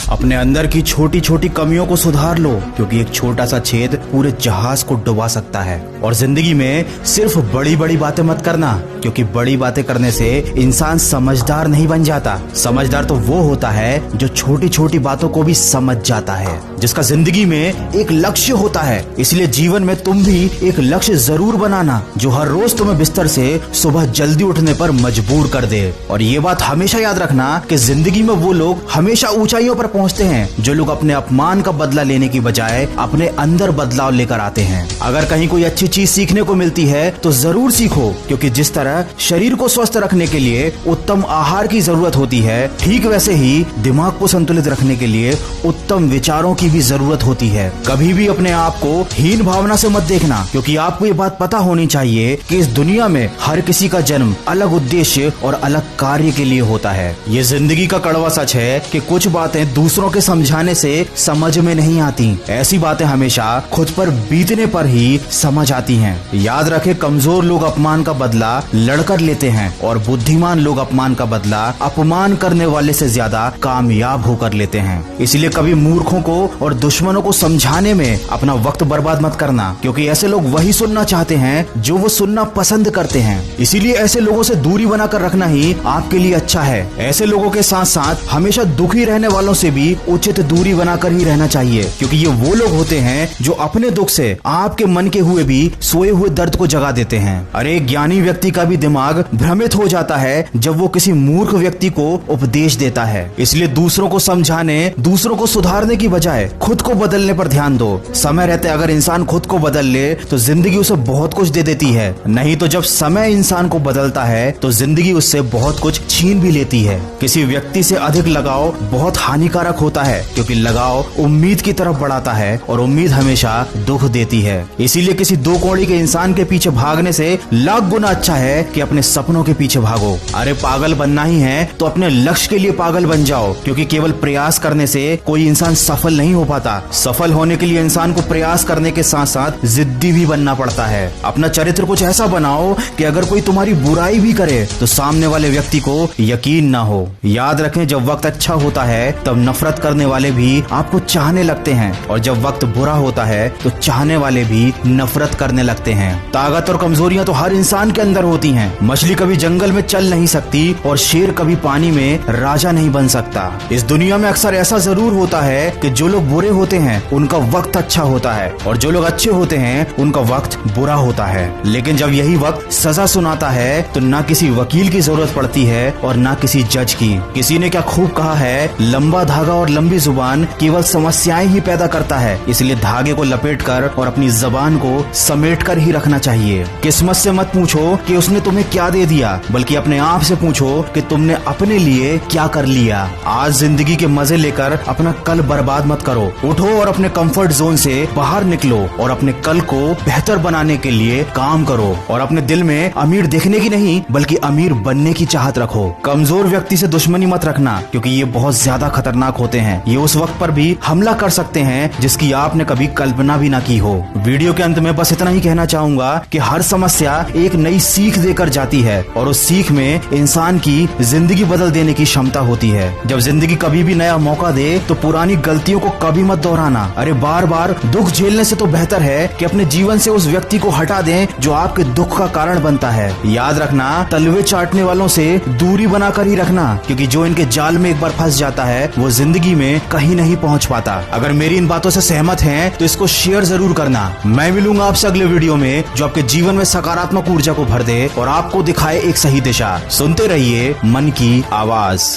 अपने अंदर की छोटी छोटी कमियों को सुधार लो, क्योंकि एक छोटा सा छेद पूरे जहाज को डुबा सकता है। और जिंदगी में सिर्फ बड़ी बड़ी बातें मत करना, क्योंकि बड़ी बातें करने से इंसान समझदार नहीं बन जाता। समझदार तो वो होता है जो छोटी छोटी बातों को भी समझ जाता है, जिसका जिंदगी में एक लक्ष्य होता है। इसलिए जीवन में तुम भी एक लक्ष्य जरूर बनाना, जो हर रोज तुम्हें बिस्तर से सुबह जल्दी उठने पर मजबूर कर दे। और ये बात हमेशा याद रखना कि जिंदगी में वो लोग हमेशा ऊंचाइयों पर पहुंचते हैं जो लोग अपने अपमान का बदला लेने की बजाय अपने अंदर बदलाव लेकर आते हैं। अगर कहीं कोई अच्छी चीज सीखने को मिलती है तो जरूर सीखो, क्योंकि जिस तरह शरीर को स्वस्थ रखने के लिए उत्तम आहार की जरूरत होती है, ठीक वैसे ही दिमाग को संतुलित रखने के लिए उत्तम विचारों की भी जरूरत होती है। कभी भी अपने आप को हीन भावना से मत देखना, क्योंकि आपको ये बात पता होनी चाहिए कि इस दुनिया में हर किसी का जन्म अलग उद्देश्य और अलग कार्य के लिए होता है। ये जिंदगी का कड़वा सच है कि कुछ बातें दूसरों के समझाने से समझ में नहीं आती, ऐसी बातें हमेशा खुद पर बीतने पर ही समझ आती हैं। याद रखें, कमजोर लोग अपमान का बदला लड़कर लेते हैं और बुद्धिमान लोग अपमान का बदला अपमान करने वाले से ज्यादा कामयाब होकर लेते हैं। इसलिए कभी मूर्खों को और दुश्मनों को समझाने में अपना वक्त बर्बाद मत करना, क्योंकि ऐसे लोग वही सुनना चाहते हैं जो वो सुनना पसंद करते हैं। इसीलिए ऐसे लोगों से दूरी बनाकर रखना ही आपके लिए अच्छा है। ऐसे लोगों के साथ साथ हमेशा दुखी रहने वालों से भी उचित दूरी बनाकर ही रहना चाहिए, क्योंकि ये वो लोग होते हैं जो अपने दुख से आपके मन के हुए भी सोए हुए दर्द को जगा देते हैं। अरे ज्ञानी व्यक्ति का भी दिमाग भ्रमित हो जाता है जब वो किसी मूर्ख व्यक्ति को उपदेश देता है। इसलिए दूसरों को समझाने, दूसरों को सुधारने की बजाय खुद को बदलने पर ध्यान दो। समय रहते अगर इंसान खुद को बदल ले तो जिंदगी उसे बहुत कुछ दे देती है, नहीं तो जब समय इंसान को बदलता है तो जिंदगी उससे बहुत कुछ छीन भी लेती है। किसी व्यक्ति से अधिक लगाव बहुत हानिकारक होता है, क्योंकि लगाव उम्मीद की तरफ बढ़ाता है और उम्मीद हमेशा दुख देती है। इसीलिए किसी दो कौड़ी के इंसान के पीछे भागने से लाख गुना अच्छा है कि अपने सपनों के पीछे भागो। अरे पागल बनना ही है तो अपने लक्ष्य के लिए पागल बन जाओ, क्योंकि केवल प्रयास करने से कोई इंसान सफल नहीं हो पाता। सफल होने के लिए इंसान को प्रयास करने के साथ साथ जिद्दी भी बनना पड़ता है। अपना चरित्र कुछ ऐसा बनाओ कि अगर कोई तुम्हारी बुराई भी करे तो सामने वाले व्यक्ति को यकीन ना हो। याद रखें, जब वक्त अच्छा होता है तब नफरत करने वाले भी आपको चाहने लगते हैं, और जब वक्त बुरा होता है तो चाहने वाले भी नफरत करने लगते हैं। ताकत और कमजोरियां तो हर इंसान के अंदर होती हैं। मछली कभी जंगल में चल नहीं सकती और शेर कभी पानी में राजा नहीं बन सकता। इस दुनिया में अक्सर ऐसा जरूर होता है कि जो लोग बुरे होते हैं उनका वक्त अच्छा होता है, और जो लोग अच्छे होते हैं उनका वक्त बुरा होता है। लेकिन जब यही वक्त सजा सुनाता है तो ना किसी वकील की जरूरत पड़ती है और ना किसी जज की। किसी ने क्या खूब कहा है, लंबा धागा और लंबी जुबान केवल समस्याएं ही पैदा करता है। इसलिए धागे को लपेटकर और अपनी जबान को समेटकर ही रखना चाहिए। किस्मत से मत पूछो कि उसने तुम्हें क्या दे दिया, बल्कि अपने आप से पूछो कि तुमने अपने लिए क्या कर लिया। आज जिंदगी के मजे लेकर अपना कल बर्बाद मत करो। उठो और अपने कंफर्ट जोन से बाहर निकलो और अपने कल को बेहतर बनाने के लिए काम करो। और अपने दिल में अमीर दिखने की नहीं बल्कि अमीर बनने की चाहत रखो। कमजोर व्यक्ति से दुश्मनी मत रखना, क्योंकि ये बहुत ज्यादा खतरनाक होते हैं। ये उस वक्त पर भी हमला कर सकते हैं जिसकी आपने कभी कल्पना भी ना की हो। वीडियो के अंत में बस इतना ही कहना चाहूंगा कि हर समस्या एक नई सीख देकर जाती है, और उस सीख में इंसान की जिंदगी बदल देने की क्षमता होती है। जब जिंदगी कभी भी नया मौका दे तो पुरानी गलतियों को कभी मत दोहराना। अरे बार बार दुख झेलने से तो बेहतर है कि अपने जीवन से उस व्यक्ति को हटा दें जो आपके दुख का कारण बनता है। याद रखना, तलवे चाटने वालों से दूरी बनाकर ही रखना, क्योंकि जो इनके जाल में एक बार फंस जाता है वो जिंदगी में कहीं नहीं पहुंच पाता। अगर मेरी इन बातों से सहमत हैं तो इसको शेयर जरूर करना। मैं मिलूंगा आपसे अगले वीडियो में जो आपके जीवन में सकारात्मक ऊर्जा को भर दे और आपको दिखाए एक सही दिशा। सुनते रहिए मन की आवाज।